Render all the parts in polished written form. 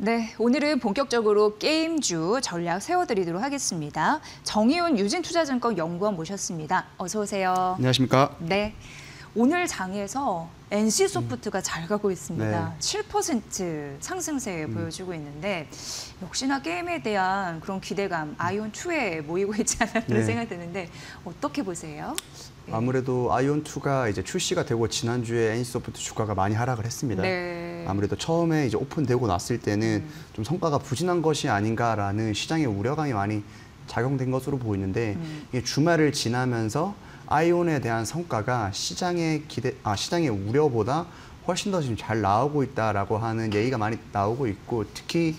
네, 오늘은 본격적으로 게임주 전략 세워드리도록 하겠습니다. 정의훈 유진투자증권 연구원 모셨습니다. 어서 오세요. 안녕하십니까? 네, 오늘 장에서 NC소프트가 잘 가고 있습니다. 네. 7% 상승세 보여주고 있는데 역시나 게임에 대한 그런 기대감 아이온2에 모이고 있지 않나 그런 네. 생각이 드는데 어떻게 보세요? 아무래도 아이온2가 이제 출시가 되고 지난주에 NC소프트 주가가 많이 하락을 했습니다. 네. 아무래도 처음에 이제 오픈되고 났을 때는 좀 성과가 부진한 것이 아닌가라는 시장의 우려감이 많이 작용된 것으로 보이는데 이게 주말을 지나면서 아이온에 대한 성과가 시장의 우려보다 훨씬 더 지금 잘 나오고 있다라고 하는 얘기가 많이 나오고 있고, 특히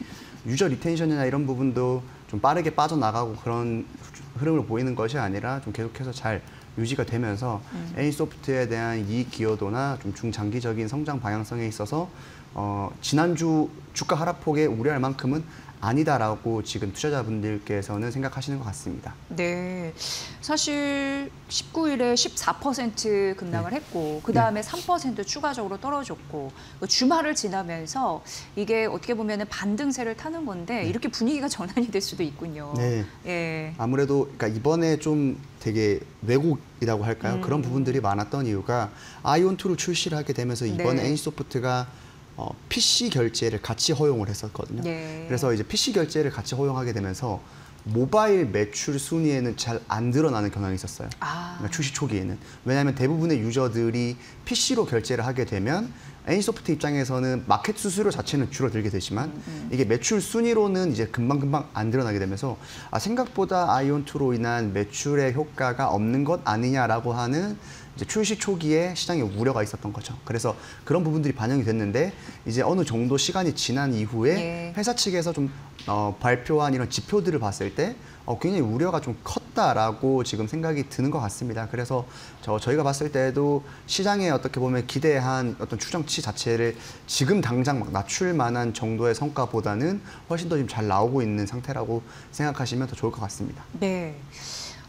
유저 리텐션이나 이런 부분도 좀 빠르게 빠져나가고 그런 흐름을 보이는 것이 아니라 좀 계속해서 잘 유지가 되면서 NC소프트에 대한 이익 기여도나 좀 중장기적인 성장 방향성에 있어서 지난주 주가 하락폭에 우려할 만큼은 아니다라고 지금 투자자분들께서는 생각하시는 것 같습니다. 네, 사실 19일에 14% 급락을 했고 그 다음에 3% 추가적으로 떨어졌고 주말을 지나면서 이게 어떻게 보면 반등세를 타는 건데 이렇게 분위기가 전환이 될 수도 있군요. 네. 예. 아무래도 그러니까 이번에 좀 되게 왜곡이라고 할까요? 그런 부분들이 많았던 이유가 아이온2를 출시를 하게 되면서 이번에 네. NC소프트가 PC 결제를 같이 허용을 했었거든요. 네. 그래서 이제 PC 결제를 같이 허용하게 되면서 모바일 매출 순위에는 잘 안 드러나는 경향이 있었어요. 그러니까 출시 초기에는. 왜냐하면 대부분의 유저들이 PC로 결제를 하게 되면 NC소프트 입장에서는 마켓 수수료 자체는 줄어들게 되지만 이게 매출 순위로는 이제 금방금방 안 드러나게 되면서 생각보다 아이온2로 인한 매출의 효과가 없는 것 아니냐라고 하는 이제 출시 초기에 시장에 우려가 있었던 거죠. 그래서 그런 부분들이 반영이 됐는데 이제 어느 정도 시간이 지난 이후에 회사 측에서 좀 발표한 이런 지표들을 봤을 때 굉장히 우려가 좀 컸다라고 지금 생각이 드는 것 같습니다. 그래서 저희가 봤을 때도 시장에 어떻게 보면 기대한 어떤 추정치 자체를 지금 당장 막 낮출 만한 정도의 성과보다는 훨씬 더 지금 잘 나오고 있는 상태라고 생각하시면 더 좋을 것 같습니다. 네.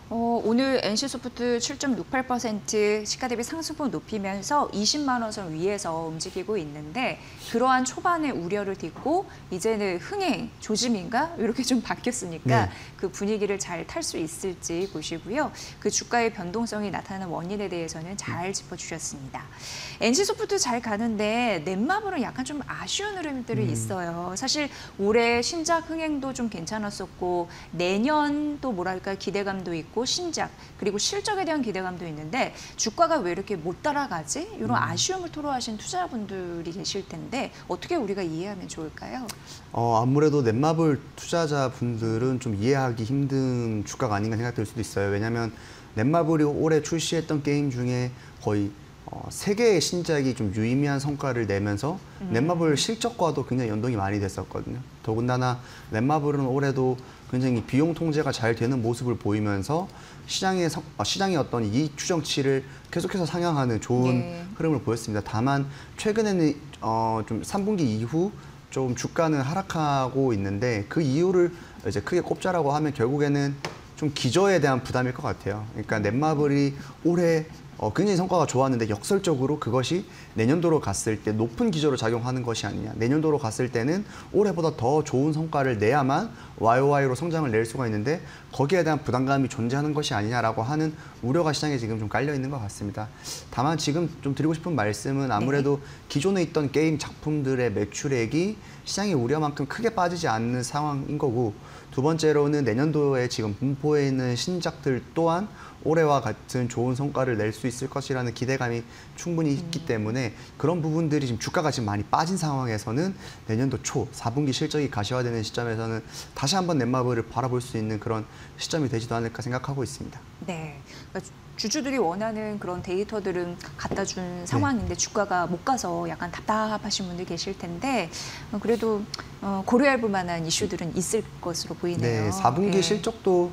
오늘 NC소프트 7.68% 시가 대비 상승폭 높이면서 20만 원 선 위에서 움직이고 있는데 그러한 초반의 우려를 딛고 이제는 흥행, 조짐인가 이렇게 좀 바뀌었으니까 네. 그 분위기를 잘 탈 수 있을지 보시고요. 그 주가의 변동성이 나타나는 원인에 대해서는 잘 짚어주셨습니다. NC소프트 잘 가는데 넷마블은 약간 좀 아쉬운 흐름들이 있어요. 사실 올해 신작 흥행도 좀 괜찮았었고 내년도 뭐랄까 기대감도 있고 신작 그리고 실적에 대한 기대감도 있는데 주가가 왜 이렇게 못 따라가지? 이런 아쉬움을 토로하신 투자자분들이 계실 텐데 어떻게 우리가 이해하면 좋을까요? 아무래도 넷마블 투자자분들은 좀 이해하기 힘든 주가가 아닌가 생각될 수도 있어요. 왜냐하면 넷마블이 올해 출시했던 게임 중에 거의 3개의 신작이 좀 유의미한 성과를 내면서 넷마블 실적과도 굉장히 연동이 많이 됐었거든요. 더군다나 넷마블은 올해도 굉장히 비용 통제가 잘 되는 모습을 보이면서 시장의 어떤 이익 추정치를 계속해서 상향하는 좋은 흐름을 보였습니다. 다만 최근에는 좀 3분기 이후 좀 주가는 하락하고 있는데 그 이유를 이제 크게 꼽자라고 하면 결국에는 좀 기저에 대한 부담일 것 같아요. 그러니까 넷마블이 올해 굉장히 성과가 좋았는데 역설적으로 그것이 내년도로 갔을 때 높은 기저로 작용하는 것이 아니냐. 내년도로 갔을 때는 올해보다 더 좋은 성과를 내야만 YOY로 성장을 낼 수가 있는데 거기에 대한 부담감이 존재하는 것이 아니냐라고 하는 우려가 시장에 지금 좀 깔려 있는 것 같습니다. 다만 지금 좀 드리고 싶은 말씀은 아무래도 기존에 있던 게임 작품들의 매출액이 시장의 우려만큼 크게 빠지지 않는 상황인 거고, 두 번째로는 내년도에 지금 분포에 있는 신작들 또한 올해와 같은 좋은 성과를 낼 수 있을 것이라는 기대감이 충분히 있기 때문에 그런 부분들이 지금 주가가 지금 많이 빠진 상황에서는 내년도 초 4분기 실적이 가시화되는 시점에서는 다시 한번 넷마블을 바라볼 수 있는 그런 시점이 되지도 않을까 생각하고 있습니다. 네. 그러니까 주주들이 원하는 그런 데이터들은 갖다 준 상황인데 주가가 못 가서 약간 답답하신 분들 계실 텐데 그래도 고려해 볼 만한 이슈들은 있을 것으로 보이네요. 네, 4분기 실적도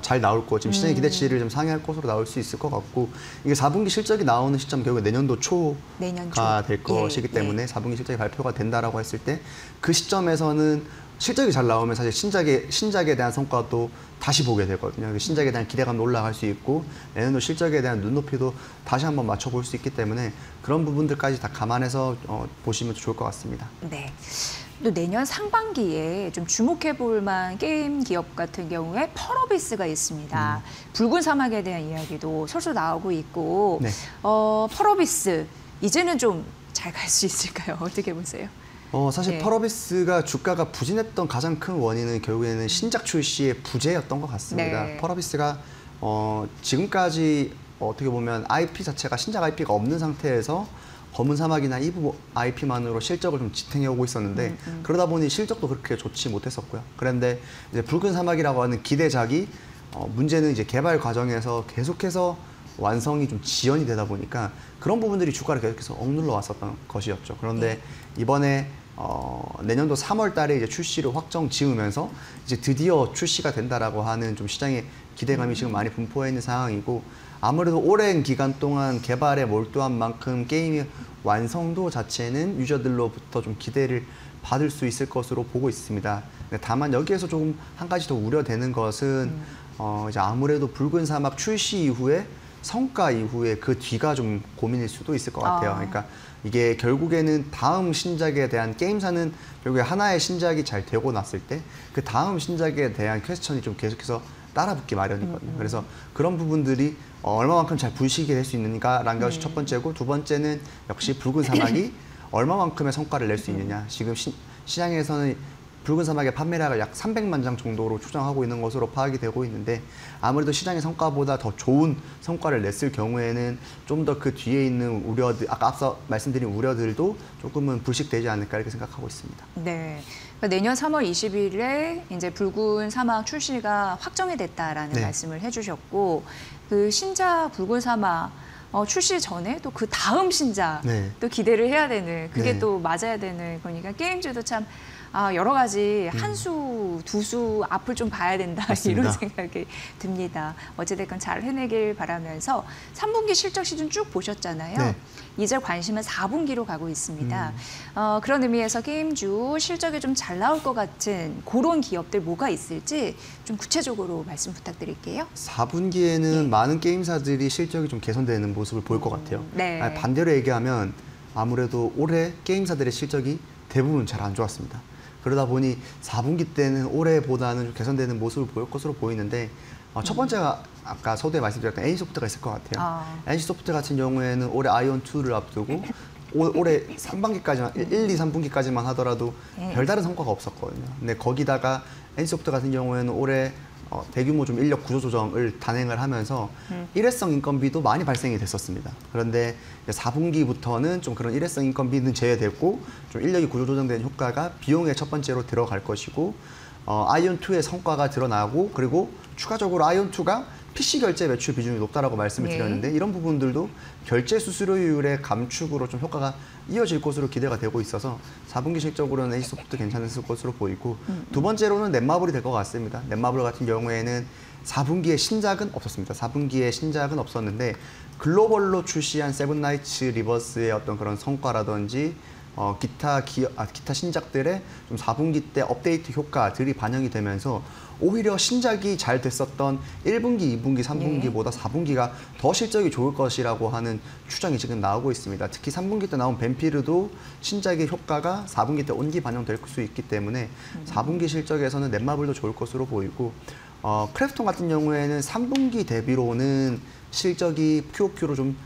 잘 나올 거, 지금 시장의 기대치를 좀 상회할 것으로 나올 수 있을 것 같고, 이게 4분기 실적이 나오는 시점 결국에 내년도 초가 될 것이기 때문에 4분기 실적이 발표가 된다라고 했을 때 그 시점에서는 실적이 잘 나오면 사실 신작에 대한 성과도 다시 보게 되거든요. 신작에 대한 기대감도 올라갈 수 있고 내년도 실적에 대한 눈높이도 다시 한번 맞춰볼 수 있기 때문에 그런 부분들까지 다 감안해서 보시면 좋을 것 같습니다. 네. 또 내년 상반기에 좀 주목해 볼 만한 게임 기업 같은 경우에 펄어비스가 있습니다. 붉은 사막에 대한 이야기도 솔솔 나오고 있고 네. 펄어비스 이제는 좀 잘 갈 수 있을까요? 어떻게 보세요? 사실 네. 펄어비스가 주가가 부진했던 가장 큰 원인은 결국에는 신작 출시의 부재였던 것 같습니다. 네. 펄어비스가 지금까지 어떻게 보면 IP 자체가 신작 IP가 없는 상태에서 검은 사막이나 이브 IP만으로 실적을 좀 지탱해 오고 있었는데 그러다 보니 실적도 그렇게 좋지 못했었고요. 그런데 이제 붉은 사막이라고 하는 기대작이 문제는 이제 개발 과정에서 계속해서 완성이 좀 지연이 되다 보니까 그런 부분들이 주가를 계속해서 억눌러 왔었던 것이었죠. 그런데 이번에 내년도 3월 달에 이제 출시를 확정 지으면서 이제 드디어 출시가 된다라고 하는 좀 시장의 기대감이 지금 많이 분포해 있는 상황이고 아무래도 오랜 기간 동안 개발에 몰두한 만큼 게임의 완성도 자체는 유저들로부터 좀 기대를 받을 수 있을 것으로 보고 있습니다. 다만 여기에서 조금 한 가지 더 우려되는 것은 이제 아무래도 붉은 사막 출시 이후에 성과 이후에 그 뒤가 좀 고민일 수도 있을 것 같아요. 그러니까 이게 결국에는 다음 신작에 대한 게임사는 결국에 하나의 신작이 잘 되고 났을 때 그 다음 신작에 대한 퀘스천이 좀 계속해서 따라붙기 마련이거든요. 그래서 그런 부분들이 얼마만큼 잘 불식이 될 수 있는가라는 것이 첫 번째고 두 번째는 역시 붉은 사막이 얼마만큼의 성과를 낼 수 있느냐. 지금 시장에서는 붉은 사막의 판매량을 약 300만 장 정도로 추정하고 있는 것으로 파악이 되고 있는데 아무래도 시장의 성과보다 더 좋은 성과를 냈을 경우에는 좀 더 그 뒤에 있는 우려들, 아까 앞서 말씀드린 우려들도 조금은 불식되지 않을까 이렇게 생각하고 있습니다. 네. 그러니까 내년 3월 20일에 이제 붉은 사막 출시가 확정이 됐다라는 네. 말씀을 해주셨고 그 신작 붉은 사막 출시 전에 또 그 다음 신작 네. 또 기대를 해야 되는 그게 네. 또 맞아야 되는 거니까 게임주도 참 여러 가지 한 수, 두 수 앞을 좀 봐야 된다 맞습니다. 이런 생각이 듭니다. 어찌됐건 잘 해내길 바라면서 3분기 실적 시즌 쭉 보셨잖아요. 네. 이제 관심은 4분기로 가고 있습니다. 그런 의미에서 게임주 실적이 좀 잘 나올 것 같은 그런 기업들 뭐가 있을지 좀 구체적으로 말씀 부탁드릴게요. 4분기에는 많은 게임사들이 실적이 좀 개선되는 모습을 보일 것 같아요. 네. 반대로 얘기하면 아무래도 올해 게임사들의 실적이 대부분 잘 안 좋았습니다. 그러다 보니 4분기 때는 올해보다는 좀 개선되는 모습을 보일 것으로 보이는데 첫 번째가 아까 서두에 말씀드렸던 NC소프트가 있을 것 같아요. NC소프트 같은 경우에는 올해 아이온2를 앞두고 올해 3분기까지만 1, 2, 3분기까지만 하더라도 별다른 성과가 없었거든요. 근데 거기다가 NC소프트 같은 경우에는 올해 대규모 좀 인력 구조 조정을 단행을 하면서 일회성 인건비도 많이 발생이 됐었습니다. 그런데 4분기부터는 좀 그런 일회성 인건비는 제외됐고 좀 인력이 구조 조정된 효과가 비용의 첫 번째로 들어갈 것이고 아이온2의 성과가 드러나고 그리고 추가적으로 아이온2가 PC 결제 매출 비중이 높다라고 말씀을 드렸는데 이런 부분들도 결제 수수료율의 감축으로 좀 효과가 이어질 것으로 기대가 되고 있어서 4분기 실적으로는 NC소프트 괜찮을 것으로 보이고 두 번째로는 넷마블이 될 것 같습니다. 넷마블 같은 경우에는 4분기에 신작은 없었습니다. 4분기에 신작은 없었는데 글로벌로 출시한 세븐나이츠 리버스의 어떤 그런 성과라든지 기타 신작들의 좀 4분기 때 업데이트 효과들이 반영이 되면서 오히려 신작이 잘 됐었던 1분기, 2분기, 3분기보다 4분기가 더 실적이 좋을 것이라고 하는 추정이 지금 나오고 있습니다. 특히 3분기 때 나온 벤피르도 신작의 효과가 4분기 때 온기 반영될 수 있기 때문에 4분기 실적에서는 넷마블도 좋을 것으로 보이고 크래프톤 같은 경우에는 3분기 대비로는 실적이 QOQ로 좀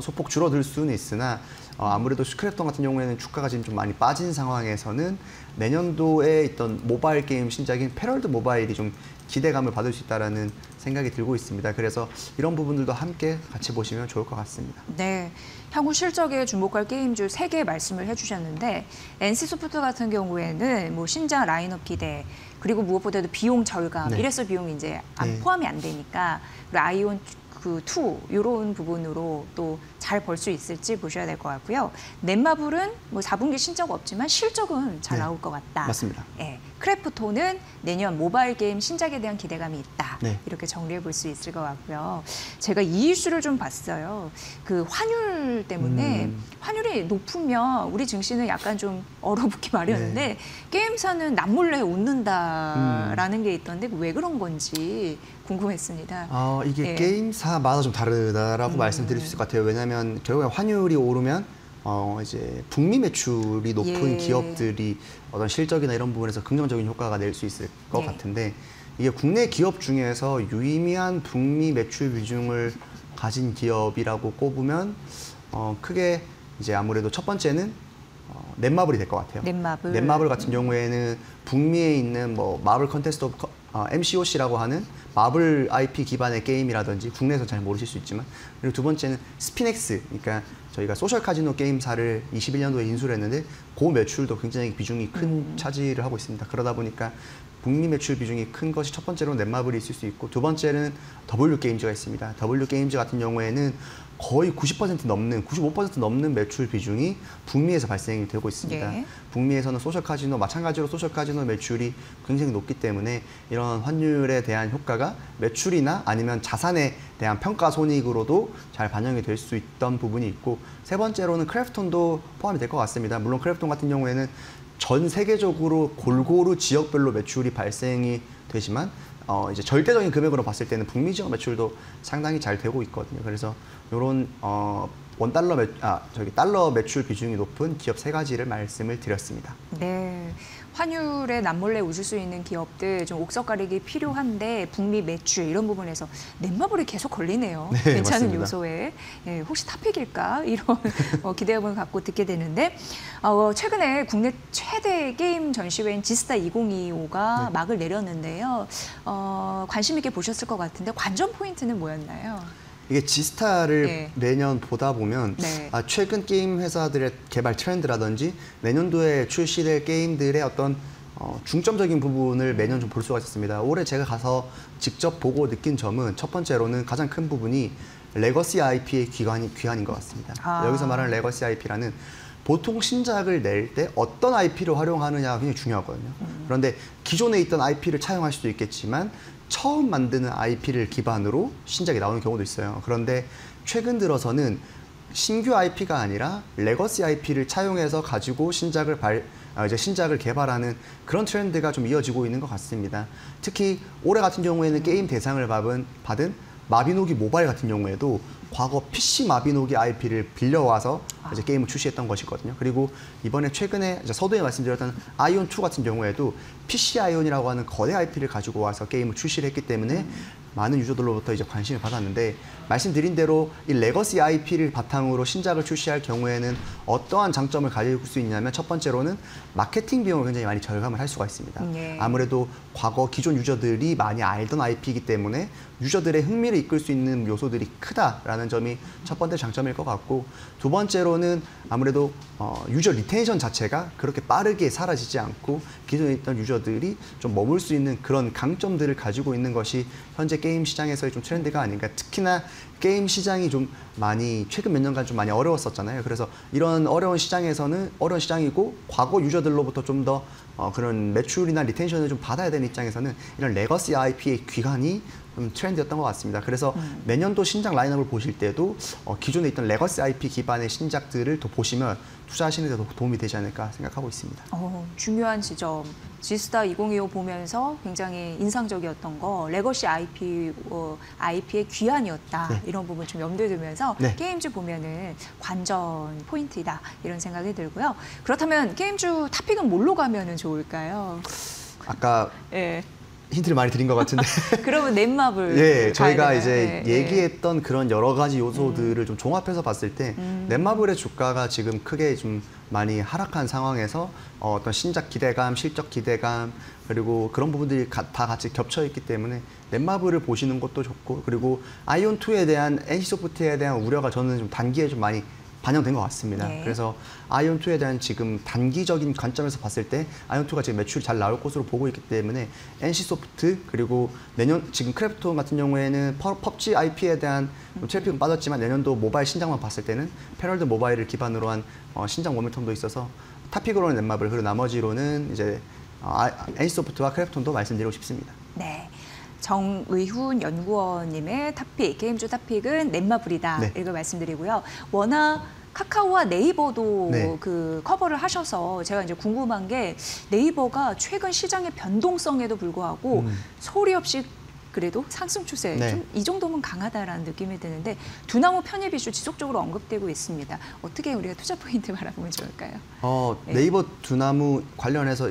소폭 줄어들 수는 있으나 아무래도 크래프톤 같은 경우에는 주가가 지금 좀 많이 빠진 상황에서는 내년도에 있던 모바일 게임 신작인 패럴드 모바일이 좀 기대감을 받을 수 있다는 생각이 들고 있습니다. 그래서 이런 부분들도 함께 같이 보시면 좋을 것 같습니다. 네, 향후 실적에 주목할 게임주 3개 말씀을 해주셨는데 NC소프트 같은 경우에는 뭐 신작 라인업 기대 그리고 무엇보다도 비용 절감, 네. 일회성 비용이 이제 네. 포함이 안 되니까 그리고 아이온 그2 이런 부분으로 또 잘 벌 수 있을지 보셔야 될 것 같고요. 넷마블은 뭐 4분기 신작 없지만 실적은 잘 네. 나올 것 같다. 맞습니다. 예, 크래프톤은 내년 모바일 게임 신작에 대한 기대감이 있다. 네. 이렇게 정리해 볼 수 있을 것 같고요. 제가 이 이슈를 좀 봤어요. 그 환율 때문에 환율이 높으면 우리 증시는 약간 좀 얼어붙기 마련인데 게임사는 남몰래 웃는다라는 게 있던데 왜 그런 건지 궁금했습니다. 이게 예. 게임사마다 좀 다르다라고 말씀드릴 수 있을 것 같아요. 왜냐하면 결국에 환율이 오르면 이제 북미 매출이 높은 예. 기업들이 어떤 실적이나 이런 부분에서 긍정적인 효과가 낼 수 있을 것 예. 같은데 이게 국내 기업 중에서 유의미한 북미 매출 비중을 가진 기업이라고 꼽으면 크게 이제 아무래도 첫 번째는 넷마블이 될 것 같아요. 넷마블 같은 경우에는 북미에 있는 뭐 마블 컨테스트 오브 MCOC라고 하는 마블 IP 기반의 게임이라든지 국내에서 잘 모르실 수 있지만 그리고 두 번째는 스피넥스 그러니까 저희가 소셜 카지노 게임사를 21년도에 인수를 했는데 그 매출도 굉장히 비중이 큰 차지를 하고 있습니다. 그러다 보니까 북미 매출 비중이 큰 것이 첫 번째로 넷마블이 있을 수 있고 두 번째는 W게임즈가 있습니다. W게임즈 같은 경우에는 거의 90% 넘는, 95% 넘는 매출 비중이 북미에서 발생이 되고 있습니다. 예. 북미에서는 소셜 카지노, 마찬가지로 소셜 카지노 매출이 굉장히 높기 때문에 이런 환율에 대한 효과가 매출이나 아니면 자산에 대한 평가 손익으로도 잘 반영이 될 수 있던 부분이 있고 세 번째로는 크래프톤도 포함이 될 것 같습니다. 물론 크래프톤 같은 경우에는 전 세계적으로 골고루 지역별로 매출이 발생이 되지만 이제 절대적인 금액으로 봤을 때는 북미 지역 매출도 상당히 잘 되고 있거든요. 그래서 이런 달러 매출 비중이 높은 기업 세 가지를 말씀을 드렸습니다. 네. 환율에 남몰래 웃을 수 있는 기업들 좀 옥석 가리기 필요한데 북미 매출 이런 부분에서 넷마블이 계속 걸리네요. 네, 괜찮은 맞습니다. 요소에 혹시 탑픽일까 이런 기대감을 갖고 듣게 되는데 최근에 국내 최대 게임 전시회인 지스타 2025가 막을 내렸는데요. 관심 있게 보셨을 것 같은데 관전 포인트는 뭐였나요? 이게 지스타를 예. 매년 보다 보면 네. 최근 게임 회사들의 개발 트렌드라든지 내년도에 출시될 게임들의 어떤 중점적인 부분을 매년 좀 볼 수가 있었습니다. 올해 제가 가서 직접 보고 느낀 점은 첫 번째로는 가장 큰 부분이 레거시 IP의 귀환인 것 같습니다. 여기서 말하는 레거시 IP라는 보통 신작을 낼 때 어떤 IP를 활용하느냐가 굉장히 중요하거든요. 그런데 기존에 있던 IP를 차용할 수도 있겠지만 처음 만드는 IP를 기반으로 신작이 나오는 경우도 있어요. 그런데 최근 들어서는 신규 IP가 아니라 레거시 IP를 차용해서 가지고 신작을 개발하는 그런 트렌드가 좀 이어지고 있는 것 같습니다. 특히 올해 같은 경우에는 게임 대상을 받은 마비노기 모바일 같은 경우에도 과거 PC 마비노기 IP를 빌려와서 이제 게임을 출시했던 것이거든요. 그리고 이번에 최근에 이제 서두에 말씀드렸던 아이온2 같은 경우에도 PC 아이온이라고 하는 거대 IP를 가지고 와서 게임을 출시를 했기 때문에 많은 유저들로부터 이제 관심을 받았는데 말씀드린 대로 이 레거시 IP를 바탕으로 신작을 출시할 경우에는 어떠한 장점을 가질 수 있냐면 첫 번째로는 마케팅 비용을 굉장히 많이 절감을 할 수가 있습니다. 네. 아무래도 과거 기존 유저들이 많이 알던 IP이기 때문에 유저들의 흥미를 이끌 수 있는 요소들이 크다라는 점이 첫 번째 장점일 것 같고 두 번째로는 아무래도 유저 리텐션 자체가 그렇게 빠르게 사라지지 않고 기존에 있던 유저들이 좀 머물 수 있는 그런 강점들을 가지고 있는 것이 현재 게임 시장에서의 좀 트렌드가 아닌가. 특히나 게임 시장이 좀 많이 최근 몇 년간 좀 많이 어려웠었잖아요. 그래서 이런 어려운 시장이고 과거 유저들로부터 좀 더 그런 매출이나 리텐션을 좀 받아야 되는 입장에서는 이런 레거시 IP의 귀환이 좀 트렌드였던 것 같습니다. 그래서 내년도 신작 라인업을 보실 때도 기존에 있던 레거시 IP 기반의 신작들을 더 보시면 투자하시는 데도 도움이 되지 않을까 생각하고 있습니다. 중요한 지점. 지스타 2025 보면서 굉장히 인상적이었던 거 레거시 IP의 귀환이었다. 네. 이런 부분 좀 염두에 두면서 네. 게임주 보면은 관전 포인트이다. 이런 생각이 들고요. 그렇다면 게임주 탑픽은 뭘로 가면은 좋을까요? 아까 예. 힌트를 많이 드린 것 같은데. 그러면 넷마블. 예, 저희가 가야 이제 되나요? 얘기했던 그런 여러 가지 요소들을 좀 종합해서 봤을 때 넷마블의 주가가 지금 크게 좀 많이 하락한 상황에서 어떤 신작 기대감, 실적 기대감 그리고 그런 부분들이 다 같이 겹쳐 있기 때문에 넷마블을 보시는 것도 좋고 그리고 아이온2에 대한 NC소프트에 대한 우려가 저는 좀 단기에 좀 많이 반영된 것 같습니다. 네. 그래서 아이온2에 대한 지금 단기적인 관점에서 봤을 때 아이온2가 지금 매출이 잘 나올 것으로 보고 있기 때문에 NC소프트 그리고 내년 지금 크래프톤 같은 경우에는 펍지 IP에 대한 트래픽은 빠졌지만 내년도 모바일 신작만 봤을 때는 패럴드 모바일을 기반으로 한 신작 모멘텀도 있어서 탑픽으로는 넷마블 그리고 나머지로는 이제 NC소프트와 크래프톤도 말씀드리고 싶습니다. 네. 정의훈 연구원님의 탑픽, 게임주 탑픽은 넷마블이다. 네. 이걸 말씀드리고요. 워낙 카카오와 네이버도 네. 그 커버를 하셔서 제가 이제 궁금한 게 네이버가 최근 시장의 변동성에도 불구하고 소리 없이 그래도 상승 추세 네. 좀 이 정도면 강하다라는 느낌이 드는데 두나무 편입 이슈 지속적으로 언급되고 있습니다. 어떻게 우리가 투자 포인트 바라보면 좋을까요? 네. 네이버 두나무 관련해서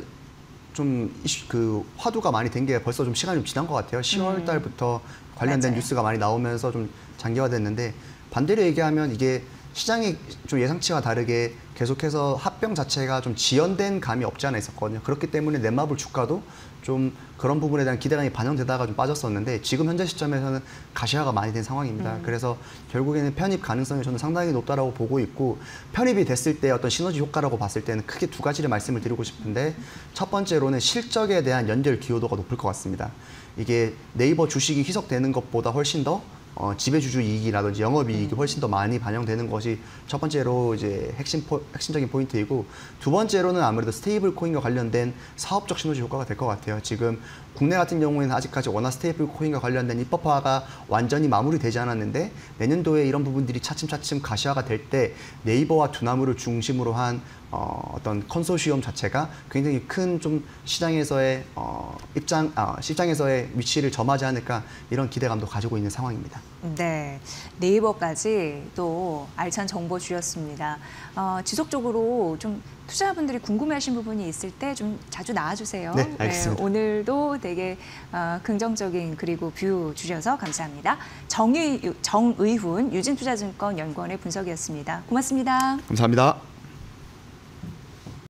좀 그 화두가 많이 된 게 벌써 좀 시간이 좀 지난 것 같아요. 10월 달부터 관련된 맞아요. 뉴스가 많이 나오면서 좀 장기화됐는데 반대로 얘기하면 이게 시장이 좀 예상치와 다르게 계속해서 합병 자체가 좀 지연된 감이 없지 않아 있었거든요. 그렇기 때문에 넷마블 주가도 좀 그런 부분에 대한 기대감이 반영되다가 좀 빠졌었는데 지금 현재 시점에서는 가시화가 많이 된 상황입니다. 그래서 결국에는 편입 가능성이 저는 상당히 높다라고 보고 있고 편입이 됐을 때 어떤 시너지 효과라고 봤을 때는 크게 두 가지를 말씀을 드리고 싶은데 첫 번째로는 실적에 대한 연결 기여도가 높을 것 같습니다. 이게 네이버 주식이 희석되는 것보다 훨씬 더 지배주주 이익이라든지 영업이익이 훨씬 더 많이 반영되는 것이 첫 번째로 이제 핵심적인 포인트이고 두 번째로는 아무래도 스테이블 코인과 관련된 사업적 시너지 효과가 될 것 같아요. 지금 국내 같은 경우에는 아직까지 워낙 스테이블 코인과 관련된 입법화가 완전히 마무리되지 않았는데 내년도에 이런 부분들이 차츰차츰 가시화가 될 때 네이버와 두나무를 중심으로 한 어떤 컨소시엄 자체가 굉장히 큰 좀 시장에서의 시장에서의 위치를 점하지 않을까 이런 기대감도 가지고 있는 상황입니다. 네, 네이버까지 또 알찬 정보 주셨습니다. 지속적으로 좀 투자자분들이 궁금해하신 부분이 있을 때 좀 자주 나와주세요. 네, 알겠습니다. 오늘도 되게 긍정적인 그리고 뷰 주셔서 감사합니다. 정의훈 유진투자증권 연구원의 분석이었습니다. 고맙습니다. 감사합니다.